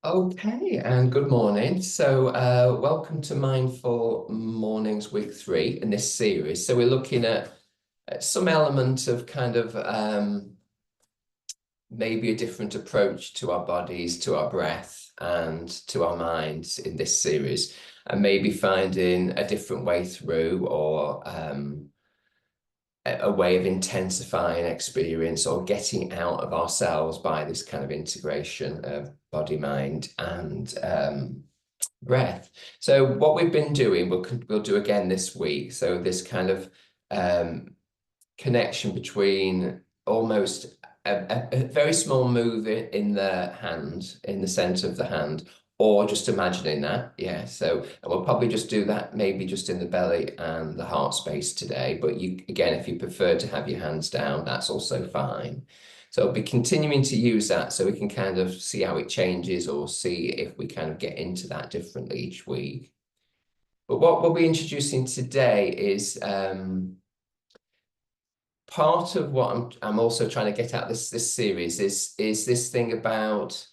Okay, and good morning. Welcome to Mindful Mornings Week 3 in this series. So, we're looking at some element of maybe a different approach to our bodies, to our breath, and to our minds in this series, and maybe finding a different way through or a way of intensifying experience or getting out of ourselves by this kind of integration of body, mind, and breath. So what we've been doing, we'll do again this week. So this kind of um, connection between almost a very small move in the hand, in the center of the hand, or just imagining that. Yeah. So and we'll probably just do that maybe just in the belly and the heart space today. But you again, if you prefer to have your hands down, that's also fine. So I'll be continuing to use that so we can kind of see how it changes or see if we kind of get into that differently each week. But what we'll be introducing today is part of what I'm also trying to get at this series is this thing about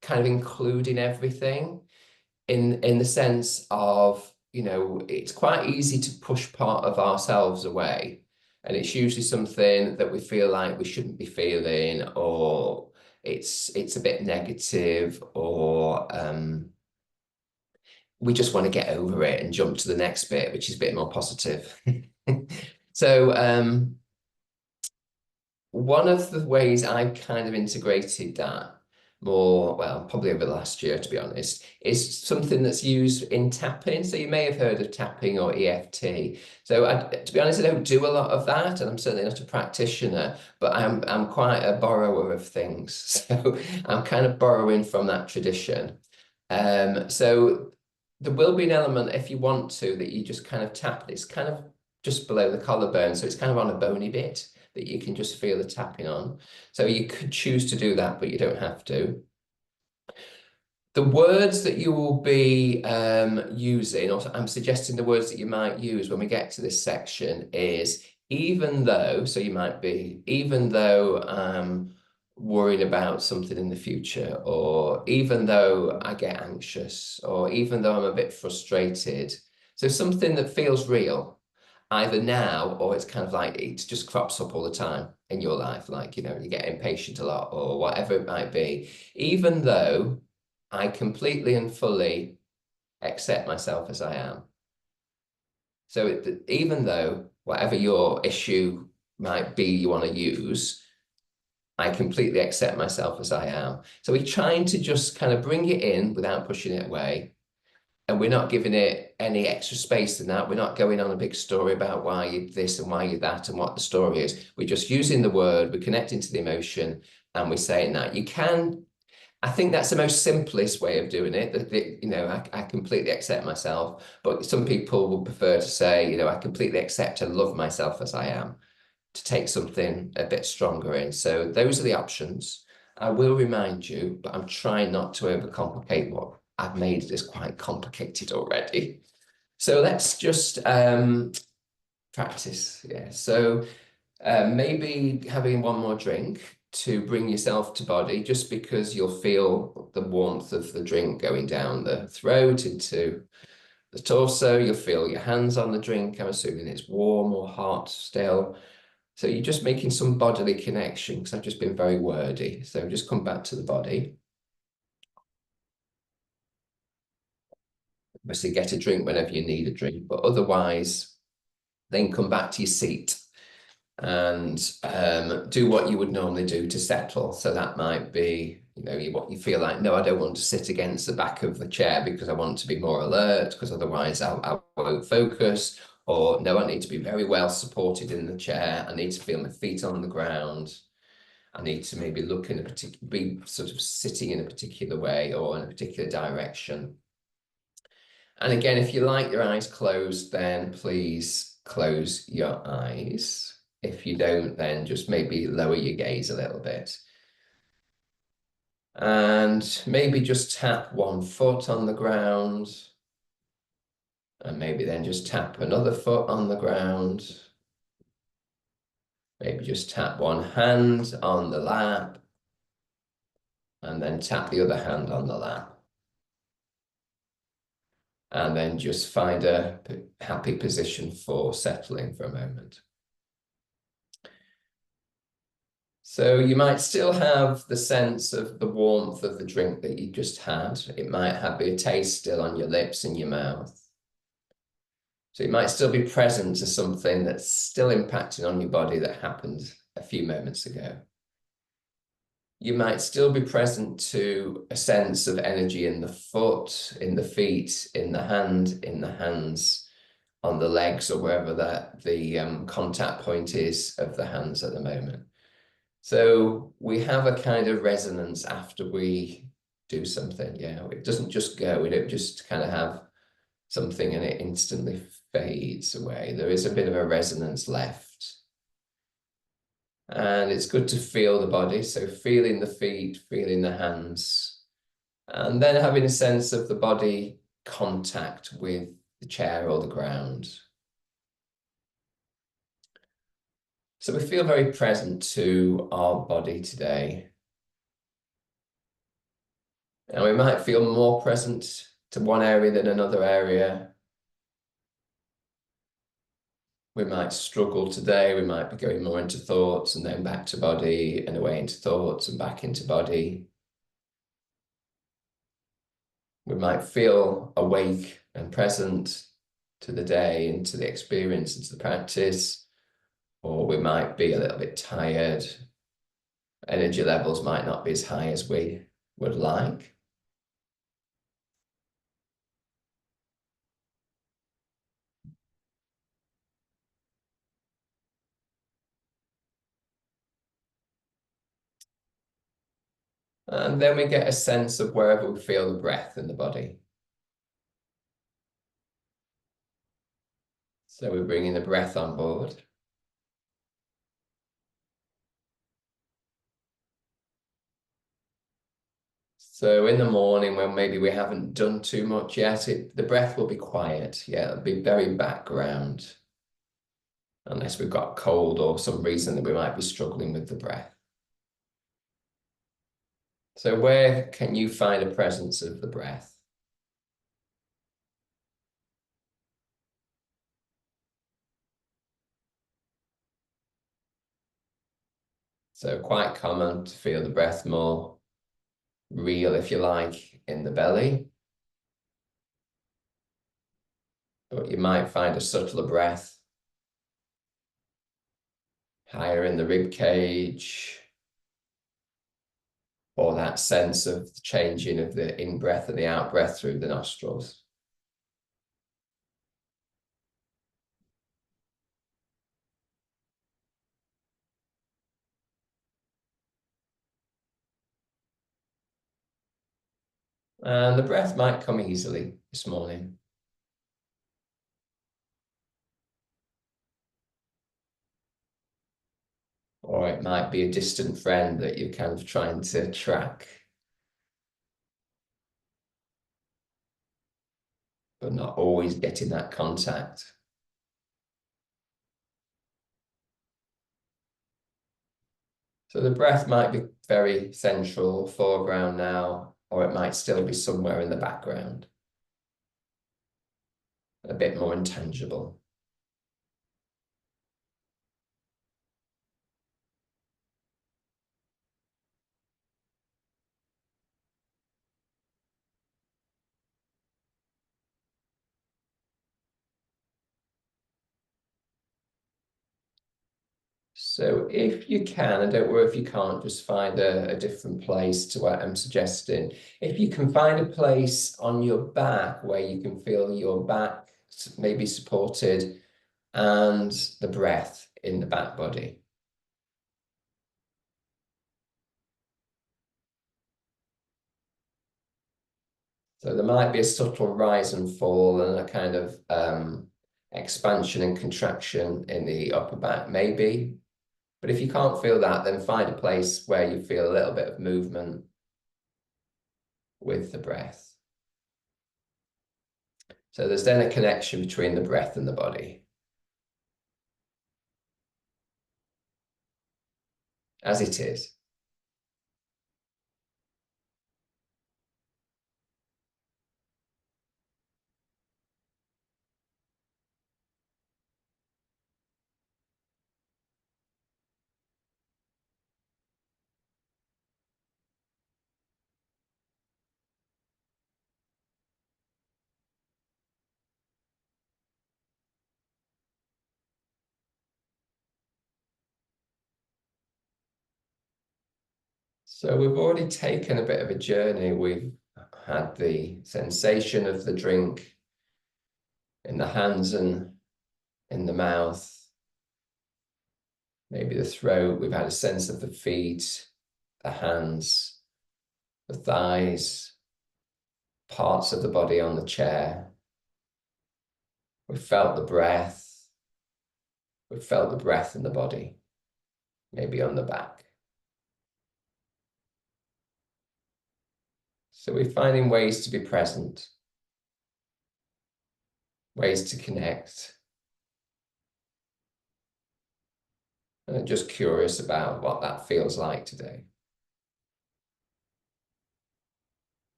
kind of including everything in the sense of, it's quite easy to push part of ourselves away. And it's usually something that we feel like we shouldn't be feeling, or it's a bit negative, or we just want to get over it and jump to the next bit, which is a bit more positive. So one of the ways I've kind of integrated that more, well, probably over the last year, to be honest, is something that's used in tapping. So you may have heard of tapping or EFT. So to be honest, I don't do a lot of that, and I'm certainly not a practitioner, but I'm quite a borrower of things. So I'm kind of borrowing from that tradition. So there will be an element, if you want to, that you just kind of tap. It's kind of just below the collarbone, so it's kind of on a bony bit that you can just feel the tapping on. So you could choose to do that, but you don't have to. The words that you will be using, or I'm suggesting the words that you might use when we get to this section is even though, so you might be, even though I'm worried about something in the future, or even though I get anxious, or even though I'm a bit frustrated. So something that feels real either now or it's kind of like it just crops up all the time in your life, like, you get impatient a lot or whatever it might be, even though I completely and fully accept myself as I am. So even though whatever your issue might be you want to use, I completely accept myself as I am. So we're trying to just kind of bring it in without pushing it away, and we're not giving it any extra space than that. We're not going on a big story about why you this and why you that and what the story is. We're just using the word, we're connecting to the emotion, and we're saying that. I think that's the most simplest way of doing it. I completely accept myself, but some people would prefer to say, I completely accept and love myself as I am, to take something a bit stronger in. So those are the options. I will remind you, but I'm trying not to overcomplicate what I've made this quite complicated already. So let's just practice. Yeah. So maybe having one more drink to bring yourself to body, just because you'll feel the warmth of the drink going down the throat into the torso. You'll feel your hands on the drink. I'm assuming it's warm or hot still. So you're just making some bodily connection, because I've just been very wordy. So just come back to the body. Obviously, get a drink whenever you need a drink, but otherwise, then come back to your seat and do what you would normally do to settle. So that might be, what you feel like, no, I don't want to sit against the back of the chair because I want to be more alert, because otherwise I won't focus. Or no, I need to be very well supported in the chair. I need to feel my feet on the ground. I need to maybe look in a particular, be sort of sitting in a particular way or in a particular direction. And again, if you like your eyes closed, then please close your eyes. If you don't, then just maybe lower your gaze a little bit. And maybe just tap one foot on the ground. And maybe then just tap another foot on the ground. Maybe just tap one hand on the lap. and then tap the other hand on the lap. And then just find a happy position for settling for a moment. So you might still have the sense of the warmth of the drink that you just had. It might have a taste still on your lips and your mouth. So it might still be present to something that's still impacting on your body that happened a few moments ago. You might still be present to a sense of energy in the foot, in the feet, in the hand, in the hands, on the legs, or wherever the contact point is of the hands at the moment. So we have a kind of resonance after we do something. Yeah, it doesn't just go. We don't just kind of have something and it instantly fades away. There is a bit of a resonance left. And it's good to feel the body. So feeling the feet, feeling the hands, and then having a sense of the body contact with the chair or the ground. So we feel very present to our body today. And we might feel more present to one area than another area. We might struggle today. We might be going more into thoughts and then back to body and away into thoughts and back into body. We might feel awake and present to the day and to the experience and to the practice, or we might be a little bit tired. Energy levels might not be as high as we would like. And then we get a sense of wherever we feel the breath in the body. So we're bringing the breath on board. So in the morning when maybe we haven't done too much yet, the breath will be quiet. Yeah, it'll be very background. Unless we've got cold or some reason that we might be struggling with the breath. So where can you find a presence of the breath? So quite common to feel the breath more real, if you like, in the belly. But you might find a subtler breath higher in the rib cage, or that sense of the changing of the in-breath and the out-breath through the nostrils. And the breath might come easily this morning. Or it might be a distant friend that you're kind of trying to track, but not always getting that contact. So the breath might be very central, foreground now, or it might still be somewhere in the background, a bit more intangible. So if you can, and don't worry if you can't, just find a different place to what I'm suggesting. If you can find a place on your back where you can feel your back maybe supported and the breath in the back body. So there might be a subtle rise and fall and a kind of expansion and contraction in the upper back, maybe. But if you can't feel that, then find a place where you feel a little bit of movement with the breath. So there's then a connection between the breath and the body. As it is. So we've already taken a bit of a journey. We've had the sensation of the drink in the hands and in the mouth, maybe the throat. We've had a sense of the feet, the hands, the thighs, parts of the body on the chair. We've felt the breath. We've felt the breath in the body, maybe on the back. So we're finding ways to be present, ways to connect, and just curious about what that feels like today.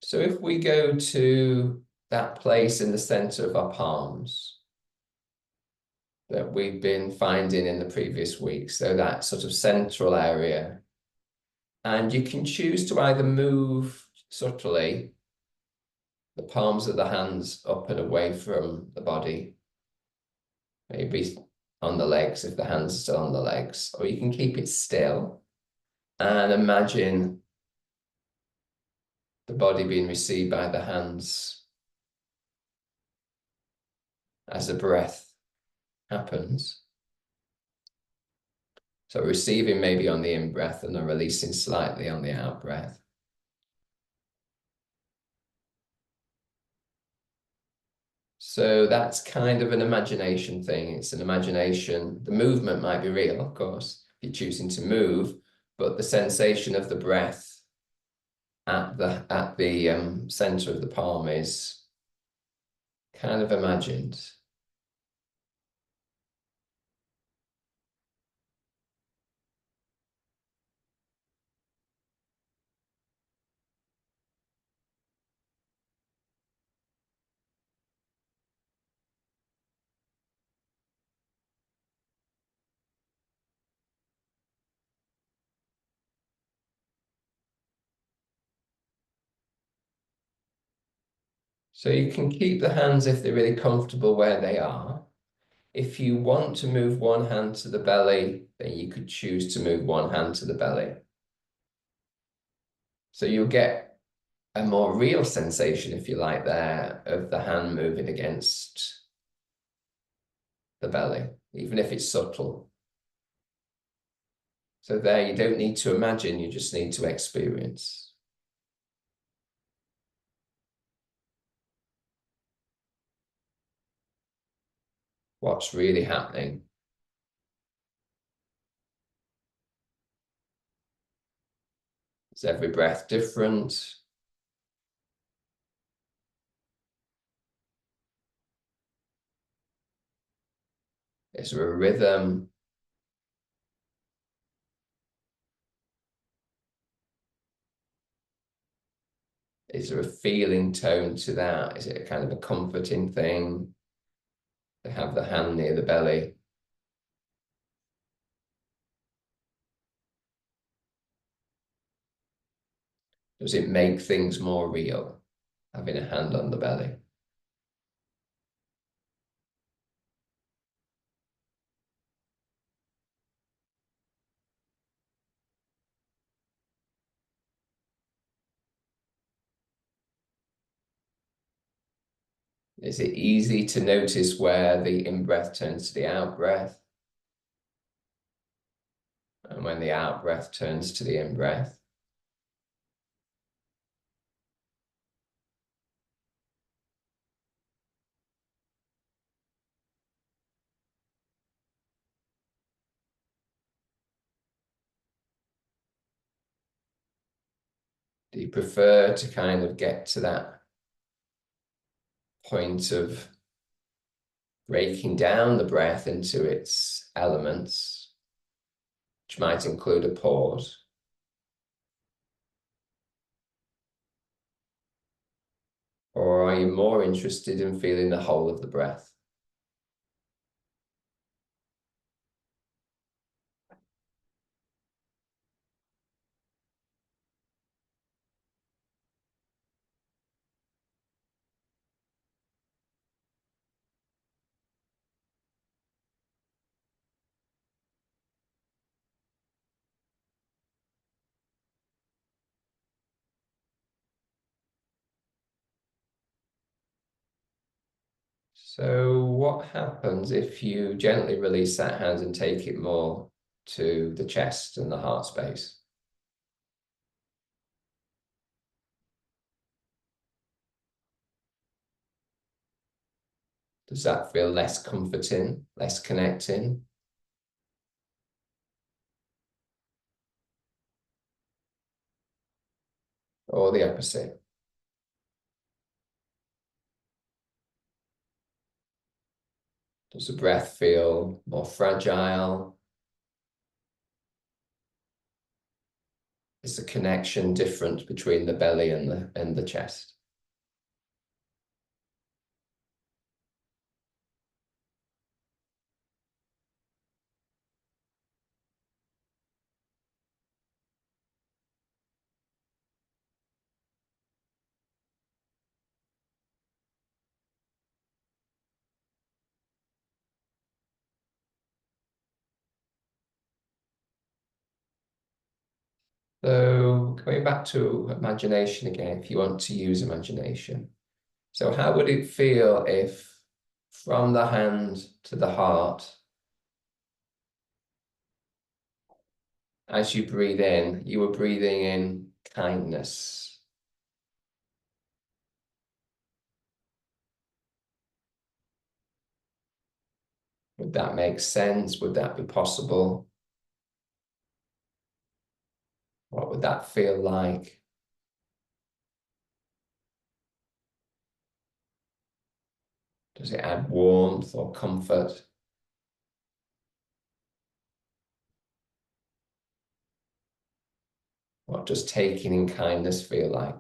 So if we go to that place in the center of our palms that we've been finding in the previous week, so that sort of central area, and you can choose to either move subtly the palms of the hands up and away from the body, maybe on the legs if the hands are still on the legs, or you can keep it still and imagine the body being received by the hands as the breath happens. So receiving maybe on the in-breath and then releasing slightly on the out-breath. So that's kind of an imagination thing. It's an imagination. The movement might be real, of course, if you're choosing to move, but the sensation of the breath at the center of the palm is kind of imagined. So you can keep the hands if they're really comfortable where they are. If you want to move one hand to the belly, then you could choose to move one hand to the belly. So you'll get a more real sensation, if you like, there of the hand moving against the belly, even if it's subtle. So there, you don't need to imagine, you just need to experience. What's really happening. Is every breath different? Is there a rhythm? Is there a feeling tone to that? Is it a kind of a comforting thing to have the hand near the belly? Does it make things more real, having a hand on the belly? Is it easy to notice where the in-breath turns to the out-breath? And when the out-breath turns to the in-breath? Do you prefer to kind of get to that point of breaking down the breath into its elements, which might include a pause? Or are you more interested in feeling the whole of the breath? So what happens if you gently release that hand and take it more to the chest and the heart space? Does that feel less comforting, less connecting, or the opposite? Does the breath feel more fragile? Is the connection different between the belly and the chest? So going back to imagination again, if you want to use imagination. So how would it feel if from the hand to the heart, as you breathe in, you were breathing in kindness? Would that make sense? Would that be possible? What would that feel like? Does it add warmth or comfort? What does taking in kindness feel like?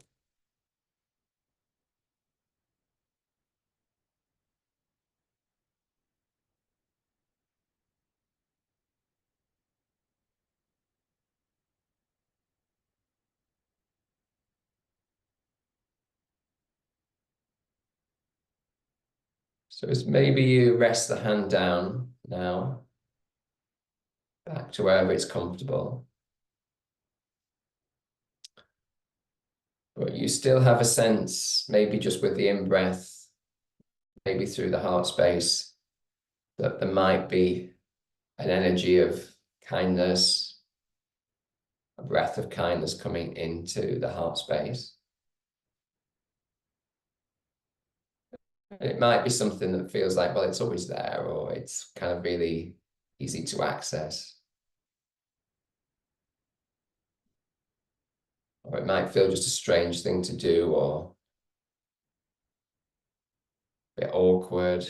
So as maybe you rest the hand down now, back to wherever it's comfortable, but you still have a sense, maybe just with the in-breath, maybe through the heart space, that there might be an energy of kindness, a breath of kindness coming into the heart space. And it might be something that feels like, well, it's always there, or it's kind of really easy to access. Or it might feel just a strange thing to do, or a bit awkward.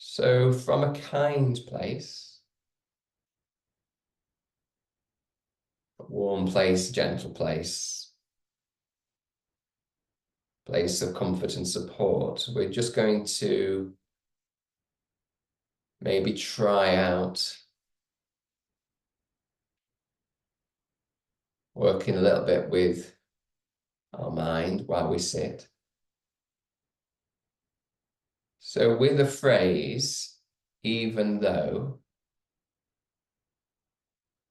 So from a kind place, a warm place, gentle place, place of comfort and support, we're just going to maybe try out working a little bit with our mind while we sit. So with the phrase, even though,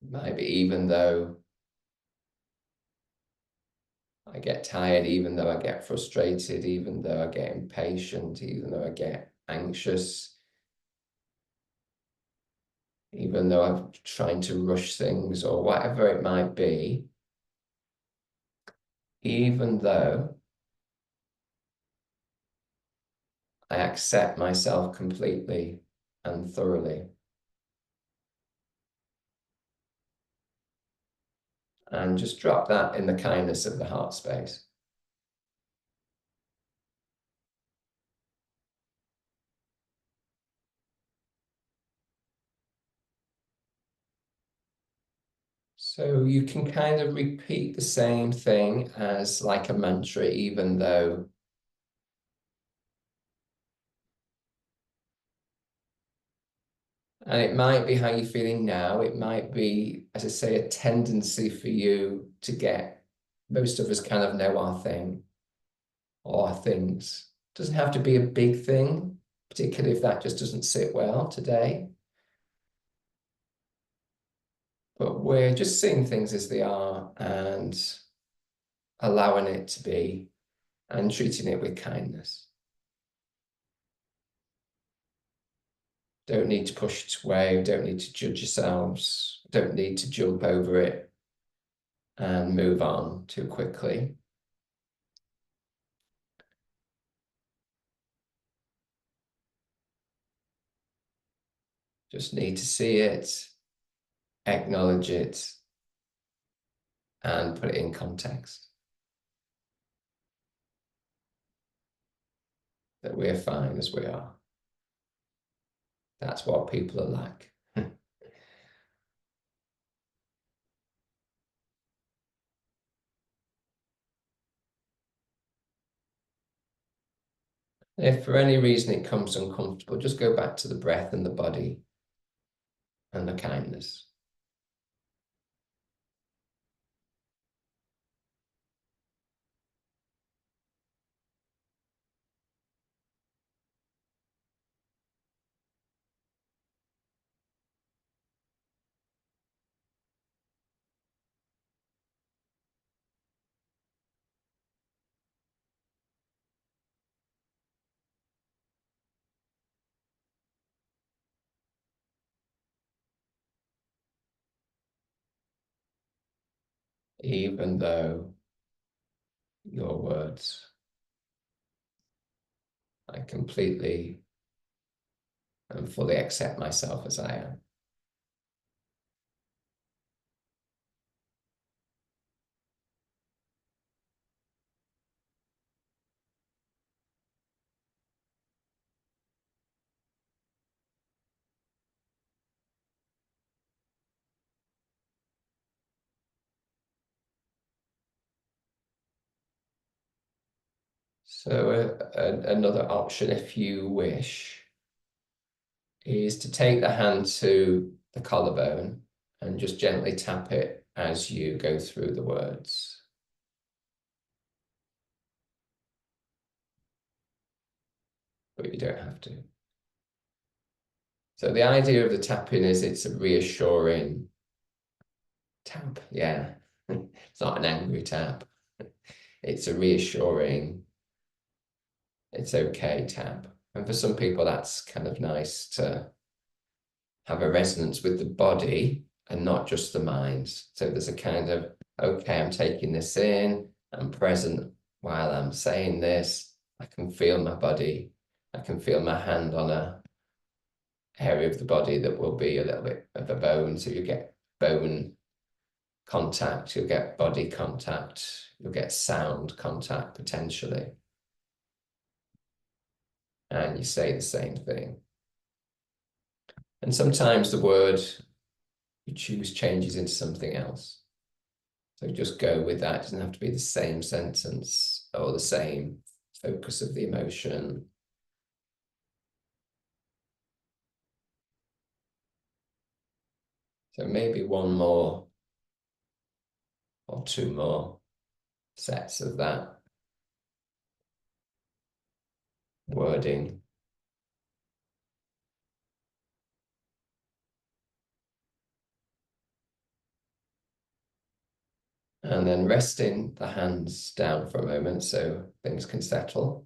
maybe even though I get tired, even though I get frustrated, even though I get impatient, even though I get anxious, even though I'm trying to rush things or whatever it might be, even though I accept myself completely and thoroughly. And just drop that in the kindness of the heart space. So you can kind of repeat the same thing as like a mantra, even though And it might be how you're feeling now. It might be, as I say, a tendency for you to get, most of us kind of know our thing or our things. It doesn't have to be a big thing, particularly if that just doesn't sit well today. But we're just seeing things as they are and allowing it to be and treating it with kindness. Don't need to push it away, don't need to judge yourselves, don't need to jump over it and move on too quickly. Just need to see it, acknowledge it, and put it in context. That we're fine as we are. That's what people are like. If for any reason it comes uncomfortable, just go back to the breath and the body and the kindness. Even though your words, I completely and fully accept myself as I am. So another option, if you wish, is to take the hand to the collarbone and just gently tap it as you go through the words. But you don't have to. So the idea of the tapping is it's a reassuring tap. Yeah, it's not an angry tap. It's a reassuring, it's okay tap. And for some people, that's kind of nice to have a resonance with the body and not just the mind. So there's a kind of, okay, I'm taking this in, I'm present while I'm saying this. I can feel my body. I can feel my hand on a area of the body that will be a little bit of a bone. So you get bone contact, you'll get body contact, you'll get sound contact potentially. And you say the same thing. And sometimes the word you choose changes into something else. So just go with that. It doesn't have to be the same sentence or the same focus of the emotion. So maybe one more or two more sets of that wording. And then resting the hands down for a moment so things can settle.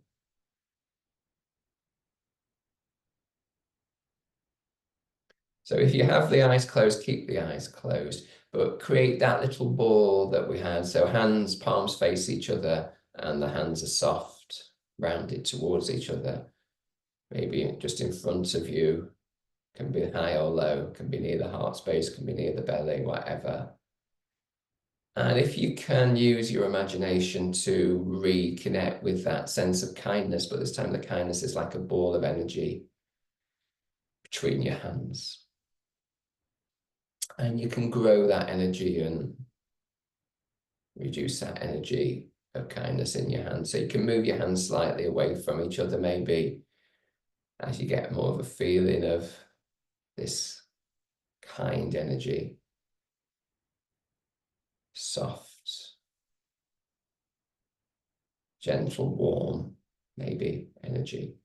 So if you have the eyes closed, keep the eyes closed, but create that little ball that we had. So hands, palms face each other, and the hands are soft, rounded towards each other. Maybe just in front of you, can be high or low, can be near the heart space, can be near the belly, whatever. And if you can use your imagination to reconnect with that sense of kindness, but this time the kindness is like a ball of energy between your hands. And you can grow that energy and reduce that energy of kindness in your hands. So you can move your hands slightly away from each other, maybe, as you get more of a feeling of this kind energy, soft, gentle, warm, maybe energy.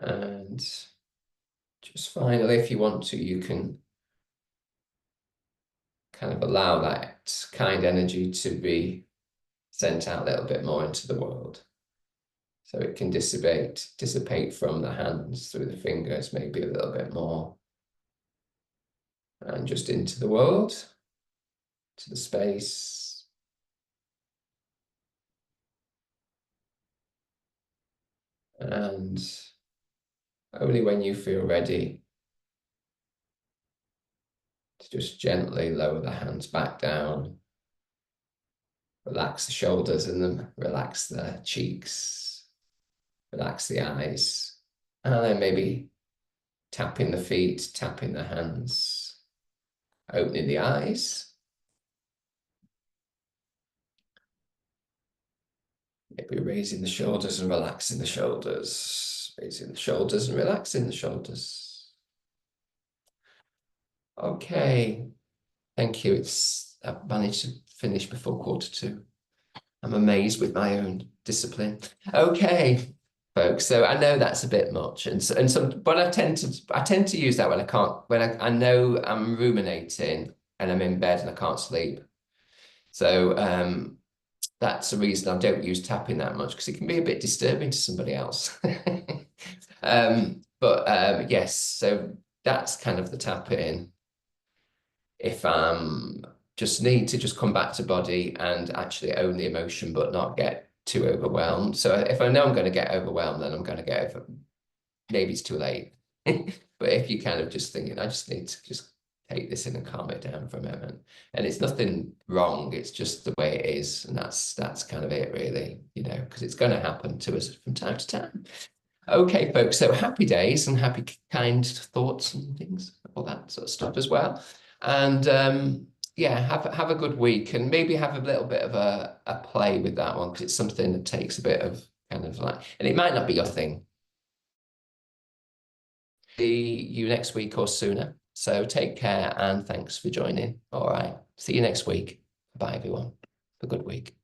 And just finally, if you want to, you can kind of allow that kind energy to be sent out a little bit more into the world. So it can dissipate from the hands through the fingers, maybe a little bit more. And just into the world, to the space. And only when you feel ready to just gently lower the hands back down. Relax the shoulders and then relax the cheeks. Relax the eyes. And then maybe tapping the feet, tapping the hands, opening the eyes. Maybe raising the shoulders and relaxing the shoulders. Raising the shoulders and relaxing the shoulders. Okay. Thank you. I've managed to finish before 1:45. I'm amazed with my own discipline. Okay, folks. So I know that's a bit much, but I tend to use that when I can't, when I know I'm ruminating and I'm in bed and I can't sleep. So that's the reason I don't use tapping that much, because it can be a bit disturbing to somebody else. But yes, so that's kind of the tapping. If I'm just need to just come back to body and actually own the emotion, but not get too overwhelmed. So if I know I'm going to get overwhelmed, then I'm going to get over. Maybe it's too late. But if you kind of just thinking, I just need to just take this in and calm it down for a moment. And it's nothing wrong. It's just the way it is. And that's kind of it, really, because it's going to happen to us from time to time. Okay, folks, so happy days and happy, kind thoughts and things, all that sort of stuff as well. And yeah, have a good week, and maybe have a little bit of a play with that one, because it's something that takes a bit of kind of like, and it might not be your thing. See you next week or sooner. So take care and thanks for joining. All right. See you next week. Bye, everyone. Have a good week.